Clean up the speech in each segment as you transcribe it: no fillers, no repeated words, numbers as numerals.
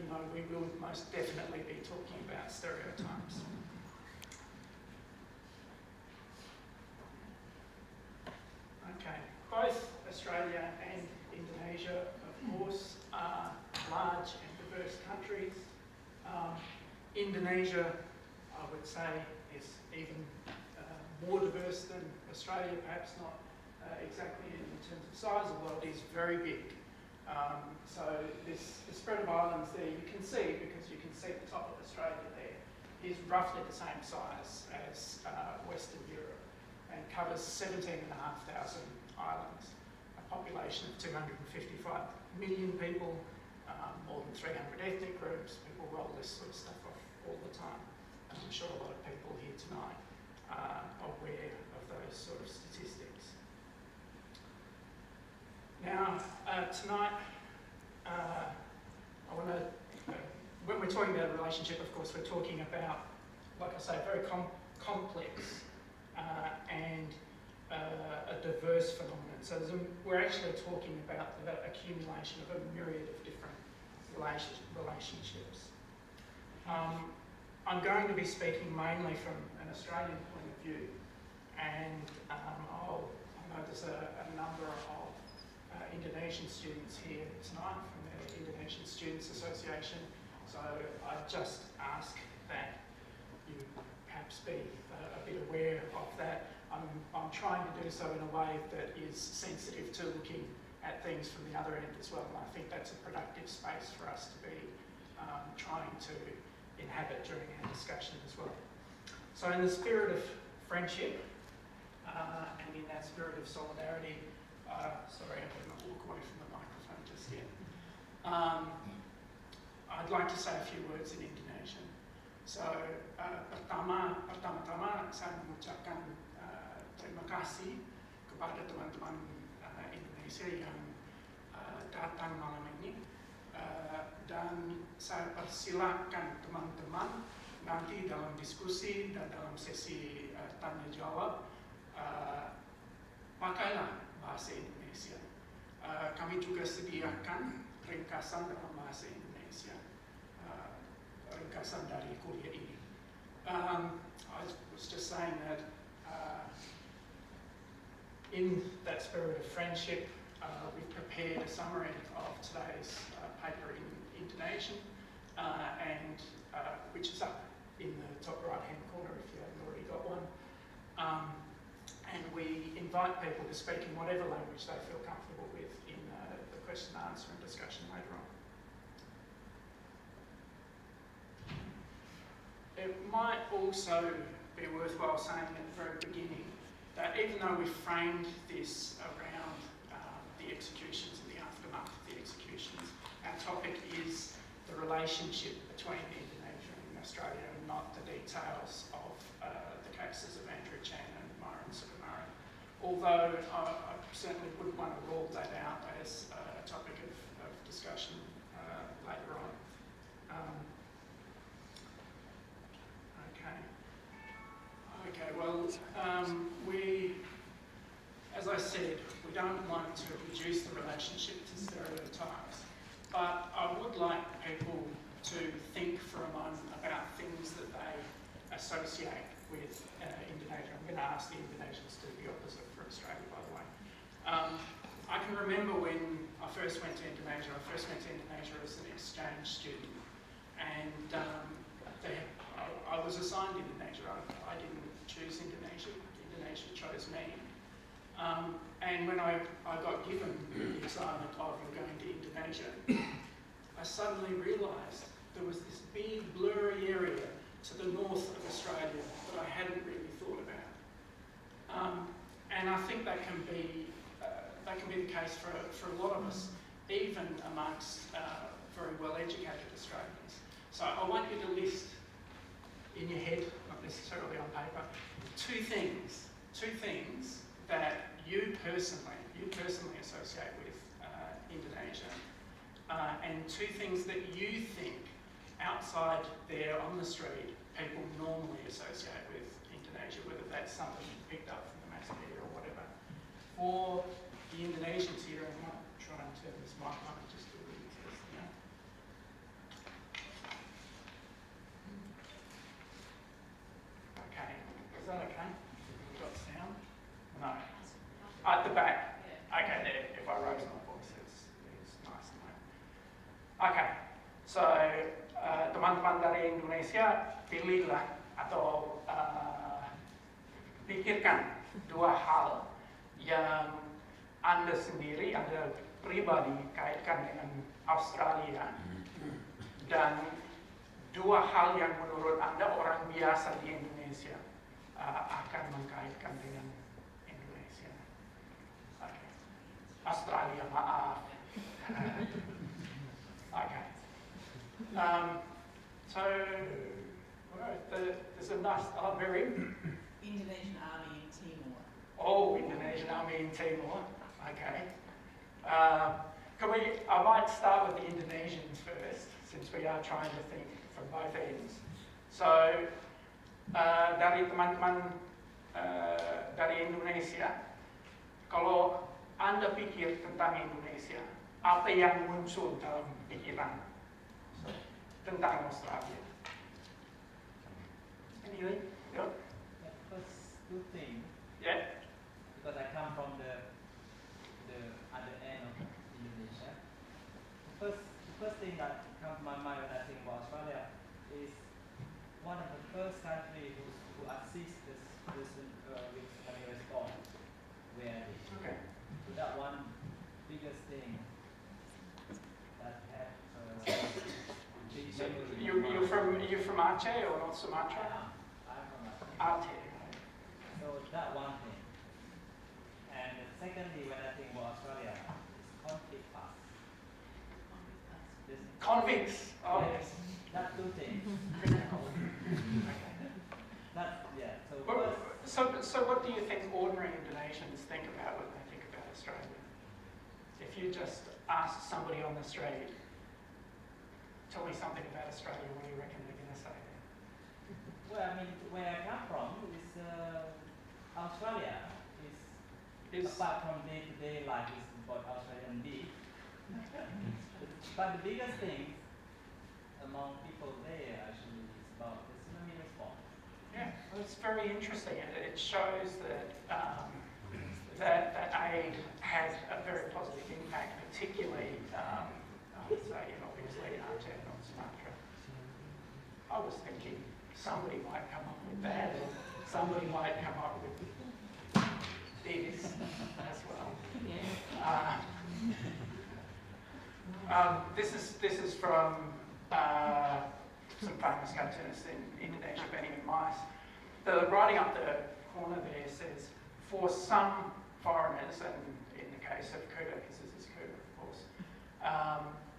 even though we will most definitely be talking about stereotypes. Okay, both Australia and Indonesia, of course, are large and diverse countries. Indonesia, I would say, is even more diverse than Australia, perhaps not exactly in terms of size, although it is very big. So the spread of islands there, you can see, because you can see the top of Australia there, is roughly the same size as Western Europe and covers 17,500 islands, a population of 255 million people, more than 300 ethnic groups. People roll this sort of stuff off all the time. And I'm sure a lot of people here tonight are aware of those sort of statistics. Now, tonight, I want to, when we're talking about a relationship, of course, we're talking about, like I say, a very complex and a diverse phenomenon. So we're actually talking about the accumulation of a myriad of different relationships. I'm going to be speaking mainly from an Australian point of view, and I know there's a number of Indonesian students here tonight from the Indonesian Students Association, so I just ask that you perhaps be a bit aware of that. I'm trying to do so in a way that is sensitive to looking at things from the other end as well, and I think that's a productive space for us to be trying to inhabit during our discussion as well. So in the spirit of friendship and in that spirit of solidarity, sorry, I'm going to walk away from the microphone just yet. I'd like to say a few words in Indonesian. So pertama-tama saya mengucapkan terima kasih kepada teman-teman Indonesia yang datang malam ini, dan saya persilakan teman-teman nanti dalam diskusi dan dalam sesi tanya jawab pakailah bahasa Indonesia. Kami juga sediakan ringkasan dalam bahasa Indonesia, ringkasan dari kuliah ini. I was just saying that in that spirit of friendship, we've prepared a summary of today's paper in Indonesian, and which is up in the top right-hand corner if you haven't already got one. And we invite people to speak in whatever language they feel comfortable with in the question and answer and discussion later on. It might also be worthwhile saying at the very beginning that even though we framed this around the executions and the aftermath of the executions, our topic is the relationship between Indonesia and Australia and not the details of the cases of Andrew Chan and Myuran Sukumaran. Although I certainly wouldn't want to rule that out as a topic of discussion later on. Okay, well, as I said, we don't want to reduce the relationship to stereotypes, but I would like people to think for a moment about things that they associate with Indonesia. I'm going to ask the Indonesians to do the opposite for Australia, by the way. I can remember when I first went to Indonesia. I first went to Indonesia as an exchange student, and I was assigned Indonesia. I didn't choose Indonesia. Indonesia chose me. And when I got given the assignment of going to Indonesia, I suddenly realised there was this big blurry area to the north of Australia that I hadn't really thought about. And I think that can be the case for a lot of us, even amongst very well-educated Australians. So I want you to list in your head, not necessarily on paper, two things that you personally associate with Indonesia, and two things that you think outside there on the street people normally associate with Indonesia, whether that's something you picked up from the mass media or whatever. For the Indonesians here, I might try and turn this mic on just a little bit. Is that okay? We've got sound? No. At the back. Okay, there. If I raise my voice, it's nice to know. Okay, so teman-teman dari Indonesia, pilihlah atau pikirkan dua hal yang Anda sendiri, Anda pribadi kaitkan dengan Australia, dan dua hal yang menurut Anda orang biasa di Indonesia akan mengkaitkan dengan Indonesia. Okay. Australia, maaf. Okay. So, there's a nice, very... Indonesian Army in Timor. Oh, Indonesian Army in Timor. Okay. I might start with the Indonesians first, since we are trying to think from both ends. So, dari teman-teman dari Indonesia, kalau Anda pikir tentang Indonesia, apa yang muncul dalam pikiran tentang Australia? Anything? Yeah. First, two things. Yeah. Because I come from the other end of Indonesia. The first thing that comes to my mind when I think about Australia is one of the first countries who assist this person with having a response. Where Okay. so that one biggest thing that had big So memory. you're from Aceh or not Sumatra? I'm from Aceh. So that one thing. And secondly, when I think about Australia, is conflict pass. Convicts. Oh yes. That two things. That yeah. So what do you think ordinary Indonesians think about when they think about Australia? If you just ask somebody on the street, tell me something about Australia, what do you reckon they're going to say? Well, I mean, where I come from is Australia is apart from day-to-day life is what Australian did. But the biggest thing among people there actually is about the tsunami response. Yeah, well, it's very interesting. It shows that that aid has a very positive impact, particularly, I would say, obviously, in Aceh and on Sumatra. I was thinking somebody might come up with that, or somebody might come up with this as well. This is from some famous cartoonists in Indonesia, Benny and Mice. The writing up the corner there says, for some foreigners, and in the case of Kuta, because this is Kuta, of course,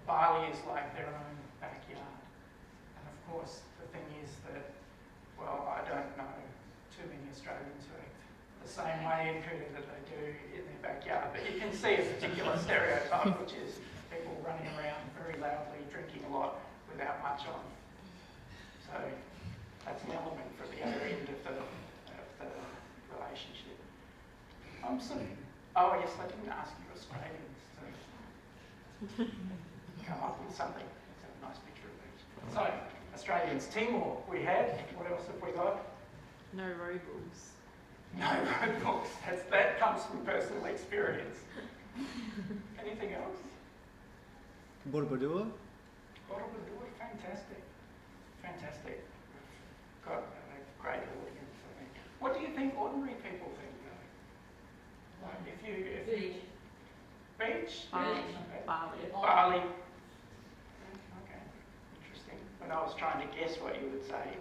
Bali is like their own backyard. And of course, the thing is that, well, I don't know too many Australians who act the same way in Kuta that they do in their backyard. But you can see a particular stereotype, which is people running around very loudly, drinking a lot without much on. So that's an element from the other end of the relationship. I'm sorry. Oh yes, I didn't ask you Australians to come up with something. It's a nice picture of each. So, Australians, Timor we had. What else have we got? No road rules. No road books. That comes from personal experience. Anything else? Borobudur. Borobudur, fantastic. Fantastic. Got a great audience, I think. What do you think ordinary people think, though? Like if you beach? Bali. Okay. Bali. Okay, interesting. When I was trying to guess what you would say,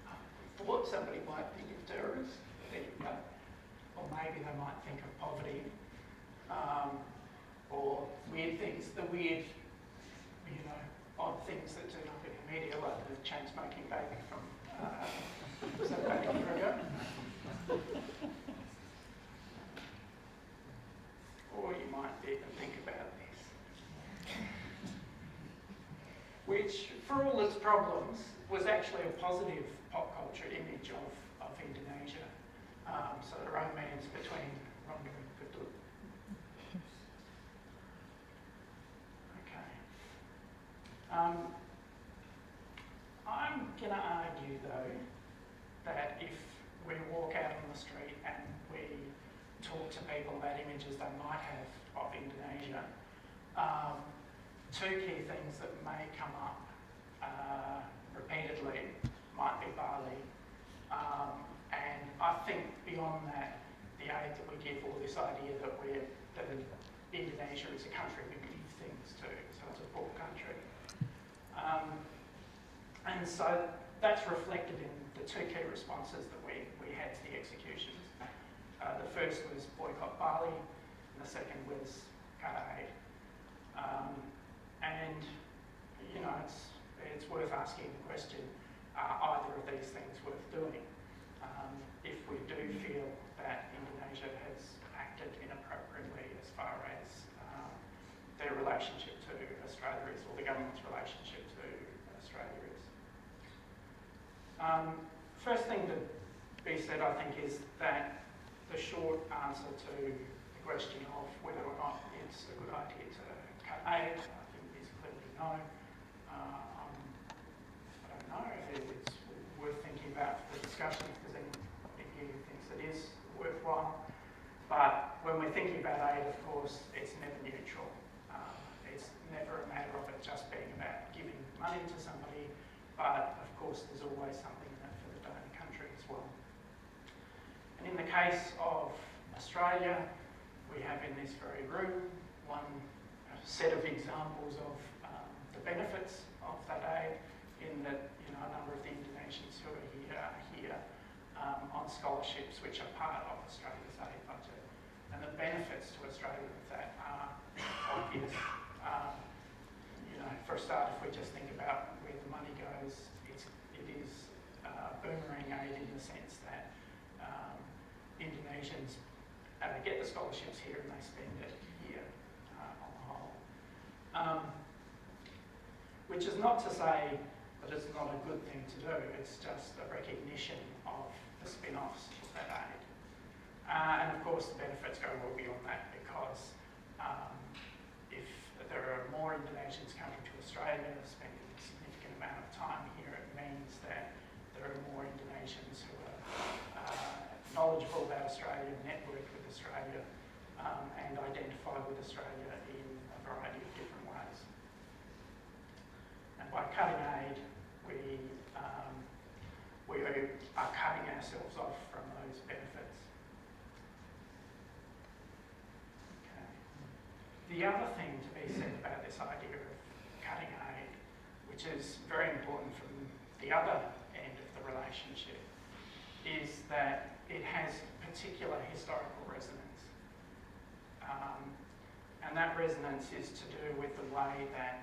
I thought somebody might think of terrorists. There you go. Or maybe they might think of poverty, or weird things, the weird, odd things that turn up in the media, like the chain-smoking baby from, was that about a year ago? Or you might even think about this, which, for all its problems, was actually a positive pop culture image of Indonesia. So the romance between Rongga and Ketut. Okay. I'm going to argue, though, that if we walk out on the street and we talk to people about images they might have of Indonesia, two key things that may come up repeatedly might be Bali, and I think beyond that, the aid that we give, or this idea that Indonesia is a country we give things to, so it's a poor country. And so that's reflected in the two key responses that we had to the executions. The first was boycott Bali, and the second was cut aid. And you know, it's worth asking the question: are either of these things worth doing? If we do feel that Indonesia has acted inappropriately as far as their relationship to Australia is, or the government's relationship to Australia is. First thing to be said, I think, is that the short answer to the question of whether or not it's a good idea to cut aid, I think, is clearly no. I don't know if it's worth thinking about for the discussion, if there's anybody here who thinks it is worthwhile. But when we're thinking about aid, of course, it's never neutral. It's never a matter of it just being about giving money to somebody, but of course there's always something in it for the donor country as well. And in the case of Australia, we have in this very room one set of examples of the benefits of that aid, in that, you know, a number of the Indonesians who are here on scholarships which are part of Australia's aid budget. And the benefits to Australia of that are obvious. You know, for a start, if we just think about where the money goes, it is boomerang aid in the sense that Indonesians get the scholarships here and they spend it here on the whole. Which is not to say that it's not a good thing to do, it's just a recognition of the spin-offs of that aid. And of course the benefits go well beyond that, because if there are more Indonesians coming to Australia, spending a significant amount of time here, it means that there are more Indonesians who are knowledgeable about Australia, network with Australia, and identify with Australia in a variety of different ways. And by cutting aid, we are cutting ourselves off from those benefits. Okay. The other thing to be said about this idea of cutting aid, which is very important from the other end of the relationship, is that it has particular historical resonance. And that resonance is to do with the way that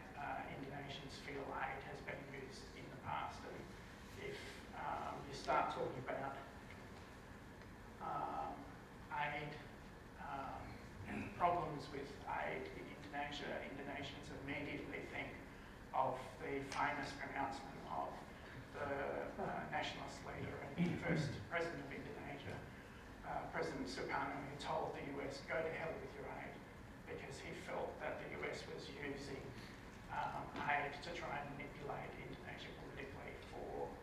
Indonesians feel aid has been used in the past. And if you start talking about aid and problems with aid in Indonesia, Indonesians immediately think of the famous pronouncement of the nationalist leader and first president of Indonesia, President Sukumaran, who told the US, go to hell with your aid, because he felt that the US was using aid to try and manipulate Indonesia politically for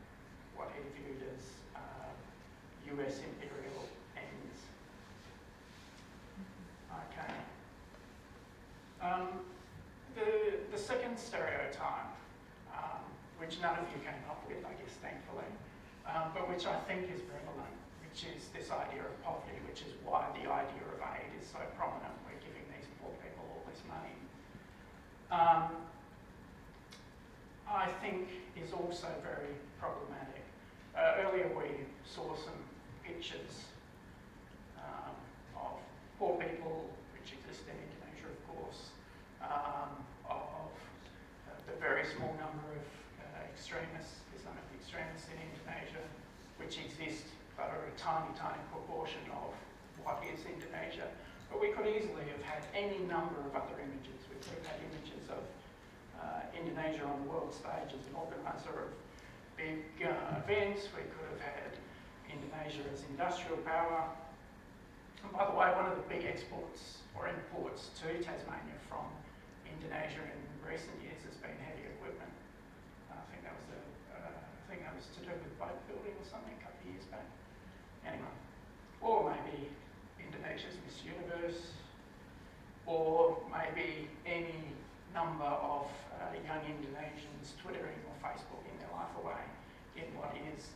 what he viewed as US imperial ends. Okay. The second stereotype, which none of you came up with, I guess, thankfully, but which I think is prevalent, which is this idea of poverty, which is why the idea of aid is so prominent. We're giving these poor people all this money. I think is also very problematic. Earlier we saw some pictures of poor people, which exist in Indonesia, of course, of the very small number of extremists, Islamic extremists in Indonesia, which exist but are a tiny, tiny proportion of what is Indonesia. But we could easily have had any number of other images. We could have had images of Indonesia on the world stage as an organiser of big events. We could have had Indonesia as industrial power. And by the way, one of the big exports or imports to Tasmania from Indonesia in recent years has been heavy equipment. I think that universe, or maybe any number of young Indonesians twittering or Facebooking their life away in what is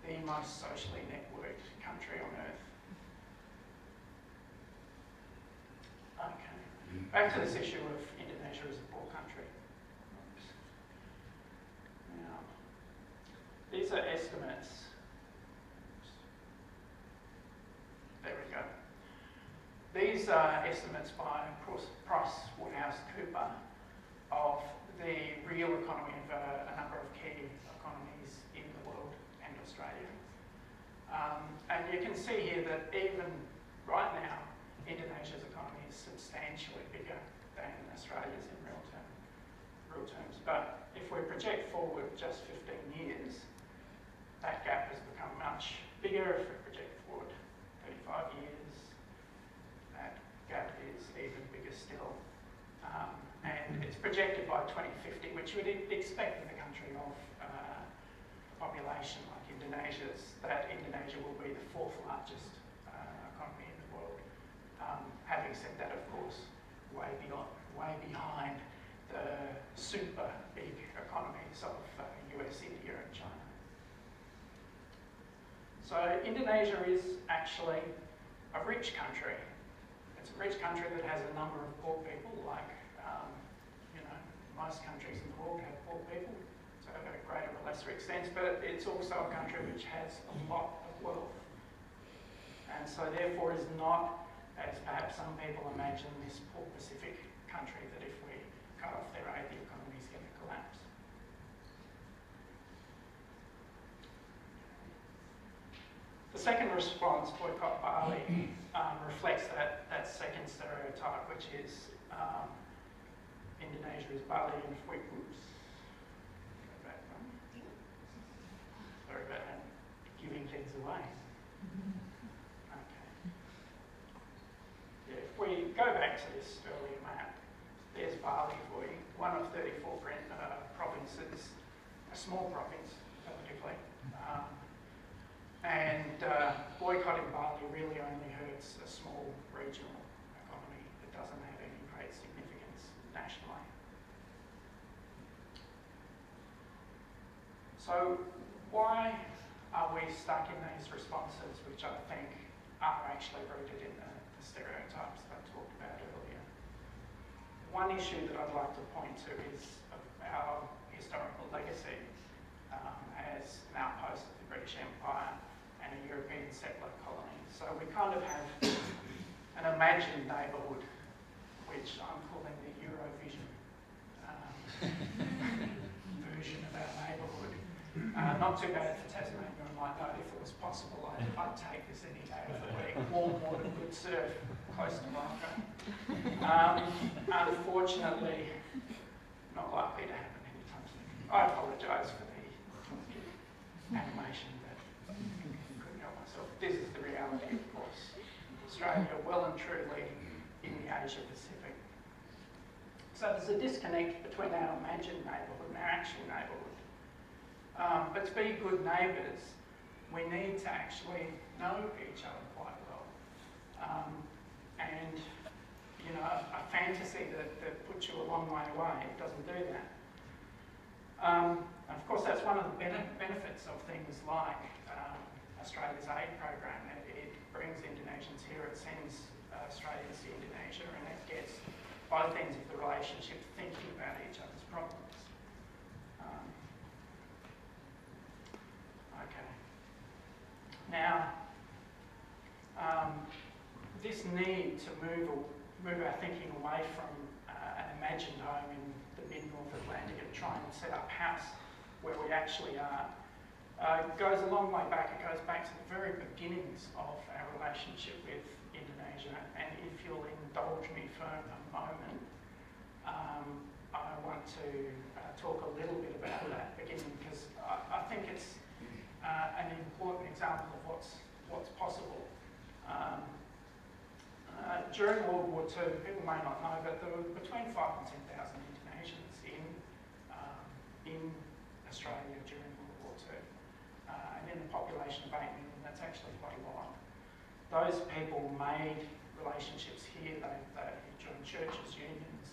the most socially networked country on earth. Okay, back to this issue of Indonesia as a poor country. Now, these are estimates. There we go. These are estimates by PricewaterhouseCoopers of the real economy of a number of key economies in the world and Australia. And you can see here that even right now, Indonesia's economy is substantially bigger than Australia's in real terms. But if we project forward just 15 years, that gap has become much bigger. If we project forward 35 years, that gap is even bigger still. And it's projected by 2050, which you would expect in a country of population like Indonesia's, that Indonesia will be the 4th largest economy in the world. Having said that, of course, way behind the super big economies of US, India and China. So Indonesia is actually a rich country. It's a rich country that has a number of poor people, like most countries in the world have poor people, to a greater or lesser extent, but it's also a country which has a lot of wealth. And so therefore is not, as perhaps some people imagine, this poor Pacific country that if we cut off their aid, the economy is going to collapse. The second response, boycott Bali, reflects that second stereotype, which is Indonesia is Bali, and if we, sorry about that, giving things away. Okay. Yeah, if we go back to this earlier map, there's Bali for you, one of 34 provinces, a small province, relatively. And boycotting Bali really only hurts a small regional economy. It doesn't have any great significance nationally. So why are we stuck in these responses, which I think are actually rooted in the stereotypes that I talked about earlier? One issue that I'd like to point to is our historical legacy as an outpost of the British Empire and a European settler colony. So we kind of have an imagined neighbourhood, which I'm calling the Eurovision version of our neighbourhood. Not too bad for Tasmania, I might note if it was possible, I'd take this any day of the week. Warm water, good surf, close to Morocco. Unfortunately, not likely to happen anytime soon. I apologise for the animation, but couldn't help myself. This is the reality, of course. Australia well and truly in the Asia Pacific. So there's a disconnect between our imagined neighbourhood and our actual neighbourhood. But to be good neighbours, we need to actually know each other quite well. And, a fantasy that puts you a long way away doesn't do that. Of course, that's one of the benefits of things like Australia's aid program. It brings Indonesians here, it sends Australians to Indonesia, and it gets both ends of the relationship thinking about each other's problems. Okay. Now, this need to move our thinking away from an imagined home in the mid-North Atlantic and try and set up house where we actually are, goes a long way back. It goes back to the very beginnings of our relationship with Indonesia. And if you'll indulge me for a moment, I want to talk a little bit about that beginning, because I think it's an important example of what's possible. During World War II, people may not know, but there were between 5,000 and 10,000 Indonesians in Australia during World War II. And in a population of 8 million, that's actually quite a lot. Those people made relationships here. They joined churches, unions,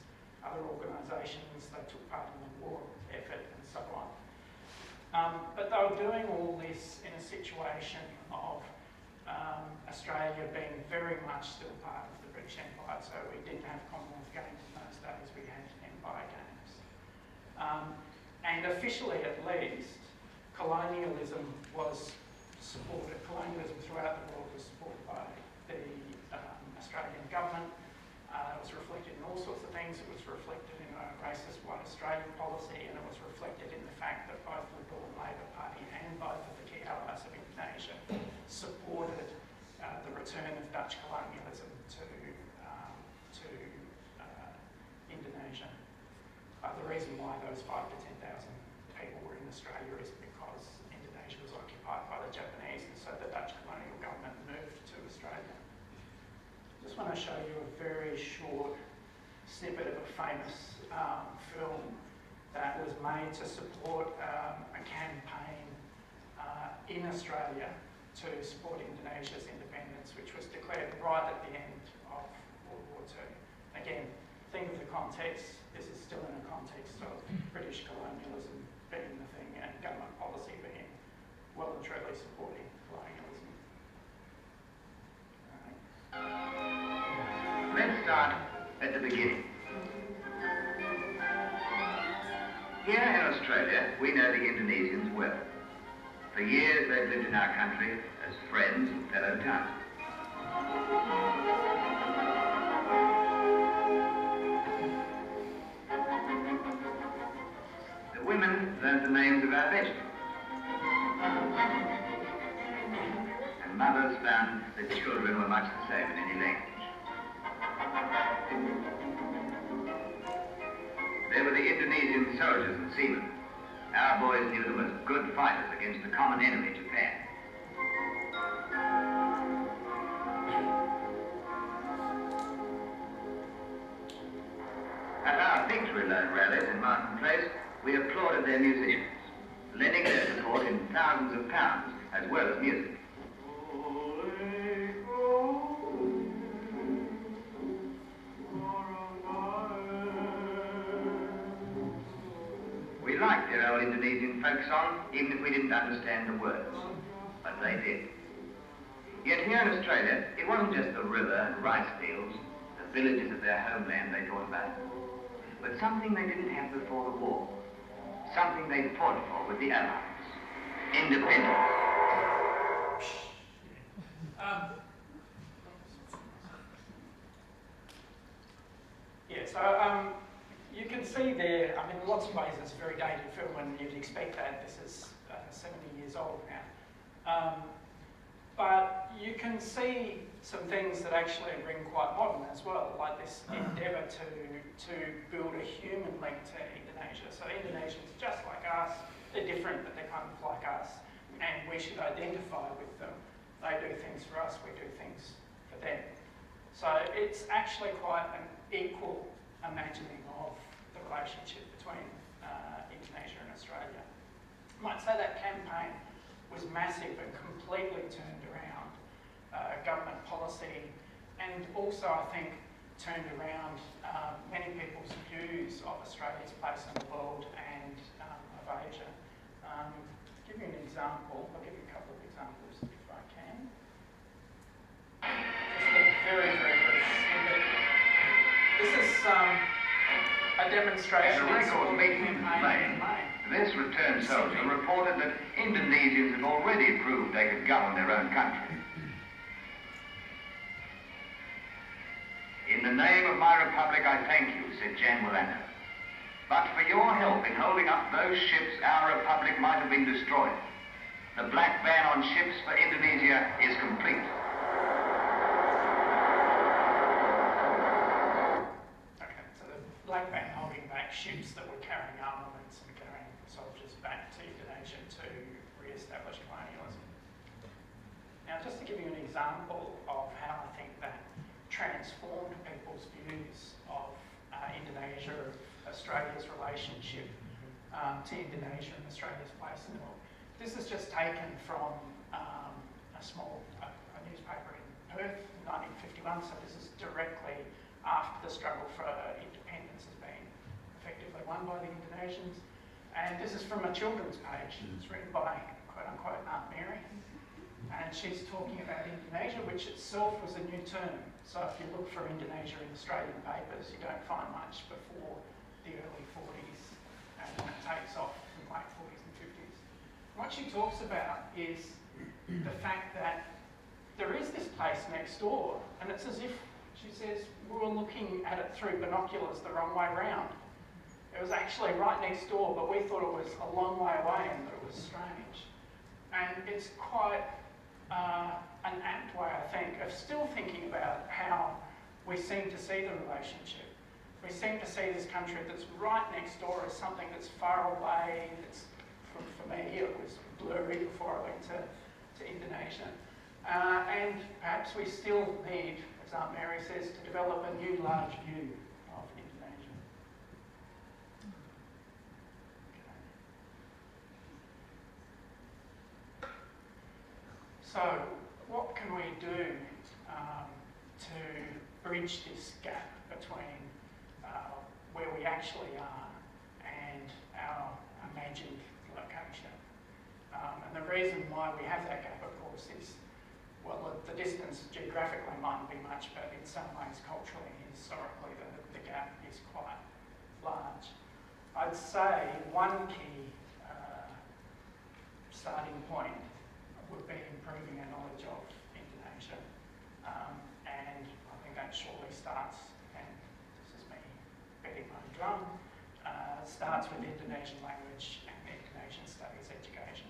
other organisations. They took part in the war effort and so on. But they were doing all this in a situation of Australia being very much still part of the British Empire. So we didn't have Commonwealth Games in those days, we had Empire Games. And officially at least, colonialism was supported. Colonialism throughout the world was supported by the Australian government. It was reflected in all sorts of things. It was reflected in a racist white Australian policy, and it was reflected in the fact that both the Liberal and Labor Party and both of the key allies of Indonesia supported the return of Dutch colonialism to Indonesia. The reason why those 5,000 to 10,000 people were in Australia is because Indonesia was occupied by the Japanese, and so the Dutch colonial government moved to Australia. Just want to show you a very short snippet of a famous film that was made to support a campaign in Australia to support Indonesia's independence, which was declared right at the end of World War II. Again, think of the context. This is still in a context of British colonialism being the thing and government policy being well and truly supporting colonialism. Let's start at the beginning. Here in Australia, we know the Indonesians well. For years they've lived in our country as friends and fellow townsmen. The women learned the names of our vegetables. And mothers found that children were much the same in any language. They were the Indonesian soldiers and seamen. Our boys knew them as good fighters against the common enemy, Japan. At our victory loan rallies in Martin Place, we applauded their musicians, lending their support in thousands of pounds, as well as music. We liked their old Indonesian folk song, even if we didn't understand the words. But they did. Yet here in Australia, it wasn't just the river and rice fields, the villages of their homeland they thought about, but something they didn't have before the war. Something they fought for with the Allies. Independence. So you can see there, I mean, in lots of ways it's a very dated film and you'd expect that. This is 70 years old now. But you can see some things that actually ring quite modern as well, like this endeavour to build a human link to Indonesia. So Indonesians are just like us, they're different but they're kind of like us, and we should identify with them. They do things for us, we do things for them. So it's actually quite an equal imagining of the relationship between Indonesia and Australia. I might say that campaign was massive and completely turned around government policy, and also I think turned around many people's views of Australia's place in the world and of Asia. Give you an example, I'll give you a couple of examples if I can. Just a very, very brief snippet. This is a demonstration. At a record meeting in Spain, this returned soldier reported that Indonesians had already proved they could govern their own country. In the name of my republic, I thank you, said Jan Willano. But for your help in holding up those ships, our republic might have been destroyed. The black ban on ships for Indonesia is complete. Okay, so the black ban holding back ships that were carrying armaments and carrying soldiers back to Indonesia to re-establish colonialism. Now, just to give you an example of how I think that transformed people's views of Indonesia, of Australia's relationship to Indonesia and Australia's place in the world. This is just taken from a newspaper in Perth in 1951, so this is directly after the struggle for independence has been effectively won by the Indonesians. And this is from a children's page. It's written by, quote-unquote, Aunt Mary. And she's talking about Indonesia, which itself was a new term. So if you look for Indonesia in Australian papers, you don't find much before the early 40s, and then it takes off in the late 40s and 50s. What she talks about is the fact that there is this place next door, and it's as if, she says, we were looking at it through binoculars the wrong way round. It was actually right next door, but we thought it was a long way away and that it was strange. And it's quite an apt way, I think, of still thinking about how we seem to see the relationship. We seem to see this country that's right next door as something that's far away. It's, for me, it was blurry before I went to Indonesia. And perhaps we still need, as Aunt Mary says, to develop a new large view of Indonesia. So, what can we do to bridge this gap between where we actually are and our imagined location? And the reason why we have that gap, of course, is, well, the distance geographically mightn't be much, but in some ways, culturally and historically, the gap is quite large. I'd say one key starting point would be improving our knowledge of Indonesia. And I think that surely starts, and this is me beating my drum, starts with Indonesian Language and Indonesian Studies education.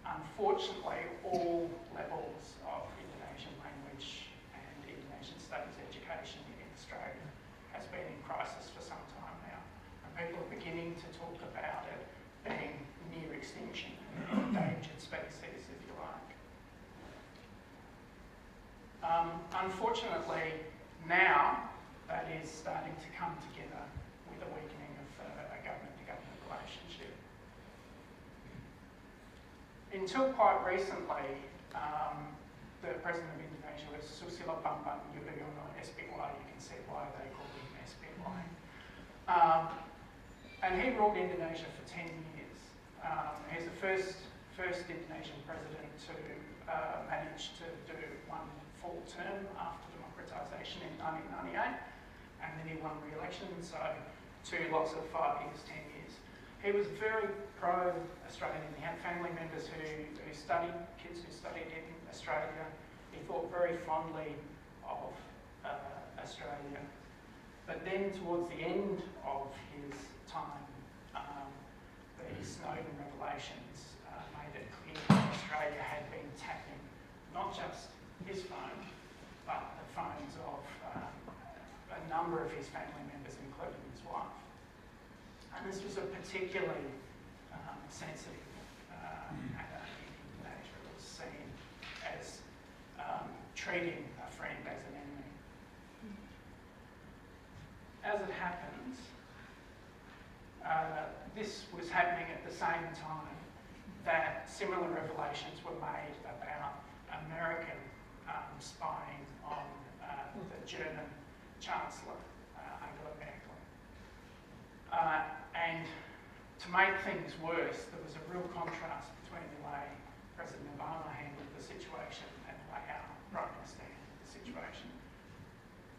Unfortunately, all levels of Indonesian language and Indonesian studies education in Australia has been in crisis for some time now. And people are beginning to talk about it being near extinction, endangered species, if you like. Unfortunately, now that is starting to come together with a weakening of a government-to-government relationship. Until quite recently, the President of Indonesia was Susilo Bambang Yudhoyono, SBY. You can see why they call him SBY. And he ruled Indonesia for 10 years. He's the first Indonesian president to manage to do one full term after democratisation in 1998, and then he won re-election, so 2 lots of 5 years, 10 years. He was very pro-Australian. He had family members who studied, kids who studied in Australia. He thought very fondly of Australia. But then towards the end of his time, the Snowden revelations made it clear that Australia had been tapping not just his phone, but the phones of a number of his family members, including his wife. And this was a particularly sensitive matter in Indonesia. It was seen as treating a friend as an enemy. As it happens, this was happening at the same time that similar revelations were made about American spying on the German Chancellor, Angela Merkel. And to make things worse, there was a real contrast between the way President Obama handled the situation and the way our Prime Minister handled the situation.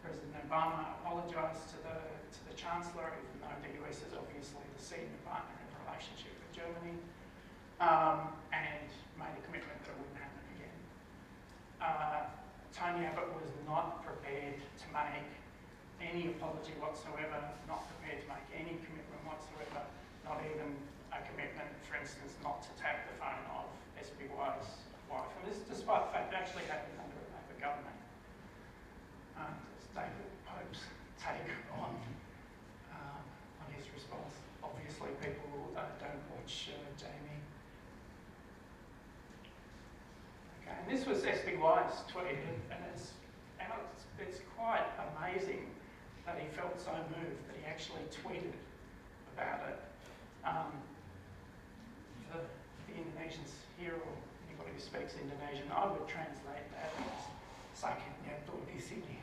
President Obama apologised to the Chancellor, even though the US is obviously the senior partner in the relationship with Germany, and made a commitment that it wouldn't happen again. Tony Abbott was not prepared to make any apology whatsoever, not prepared to make any commitment whatsoever, not even a commitment, for instance, not to tap the phone of SBY's wife. And this despite the fact it actually happened under a Labor government. It's David Pope's take on his response. Obviously people don't watch Jamie. Okay, and this was SBY's tweet, and it's quite amazing that he felt so moved that he actually tweeted about it. For the Indonesians here, or anybody who speaks Indonesian, I would translate that as sakitnya tuh di sini.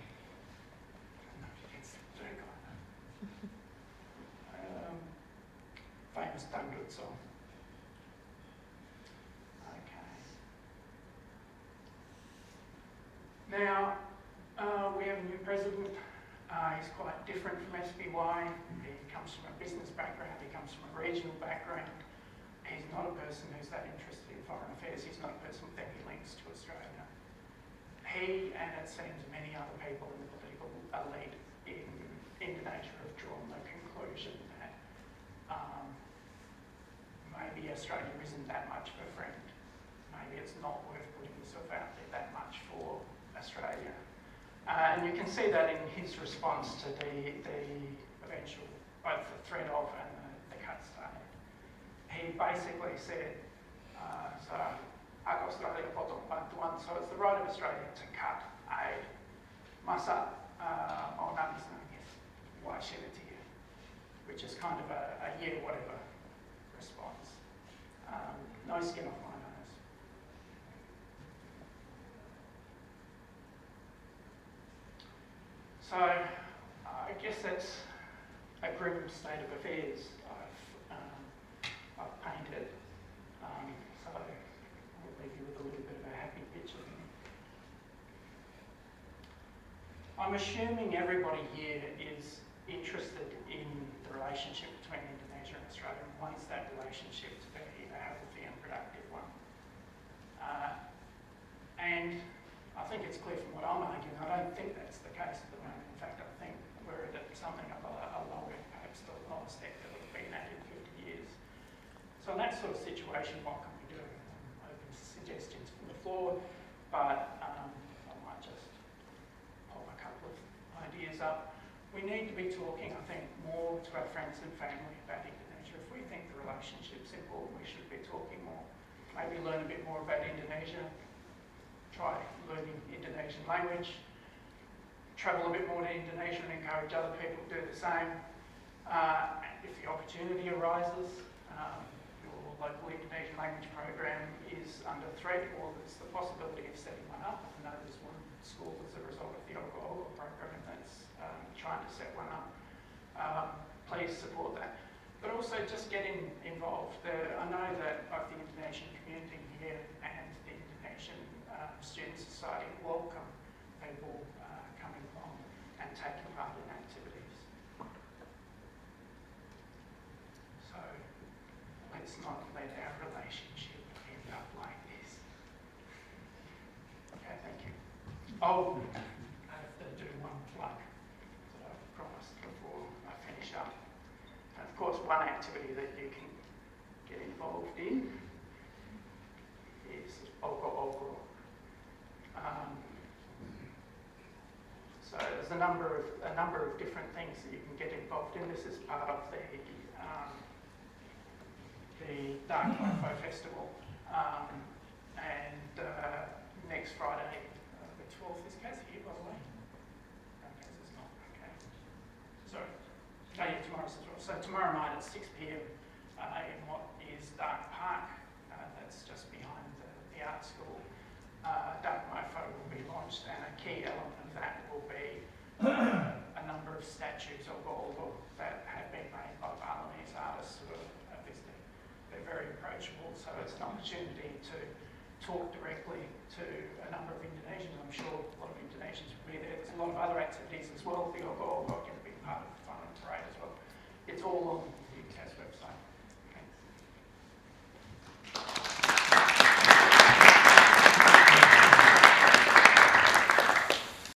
It's very good. Famous dangdut song. Okay. Now, we have a new president. He's quite different from SBY. He comes from a business background, he comes from a regional background. He's not a person who's that interested in foreign affairs. He's not a person with any links to Australia. He, and it seems many other people in the political elite in Indonesia, have drawn the conclusion that maybe Australia isn't that much of a friend. Maybe it's not worth putting yourself out there that much for Australia. And you can see that in his response to the eventual, both the threat of and the cut stay. He basically said, Hak Australia potong bantuan, so it's the right of Australia to cut aid. Masa mau nangis, why shed it to you? Which is kind of a yeah, whatever response. No skin off my nose. So, I guess that's a grim state of affairs I've painted. So, I'll leave you with a little bit of a happy picture. I'm assuming everybody here is interested in the relationship between Indonesia and Australia and wants that relationship to be a healthy and productive one. And I think it's clear from what I'm arguing, I don't think that's the case at the moment. In fact, I think we're at something of a low end, perhaps the lowest ebb that we've been at in 50 years. So in that sort of situation, what can we do? I'm open to suggestions from the floor, but I might just pop a couple of ideas up. We need to be talking, I think, more to our friends and family about Indonesia. If we think the relationship's important, we should be talking more. Maybe learn a bit more about Indonesia. Try learning Indonesian language, travel a bit more to Indonesia and encourage other people to do the same. If the opportunity arises, your local Indonesian language program is under threat or there's the possibility of setting one up. I know there's one school as a result of the Ogo program that's trying to set one up. Please support that. But also just getting involved. I know that both the Indonesian community here and the Indonesian Student Society welcome people coming along and taking part in activities. So let's not let our relationship end up like this. Okay, thank you. Oh, I have to do one plug that I've promised before I finish up. And of course, one activity that you can get involved in is Ogo. So there's a number of different things that you can get involved in. This is part of the Dark Mofo Festival, and next Friday, the 12th, is Cassie here, by the way? No, Cassie's not. Okay. Sorry. No, yeah, tomorrow's as well. So tomorrow night at 6 p.m. In what is Dark Park, that's just behind the art school. Dark Mofo will be launched, and a key element of that will be a number of statues of Ogo that have been made by Balinese artists who are visiting. They're very approachable, so it's an opportunity to talk directly to a number of Indonesians. I'm sure a lot of Indonesians will be there. There's a lot of other activities as well. The Ogo can be part of the fun and parade as well. It's all on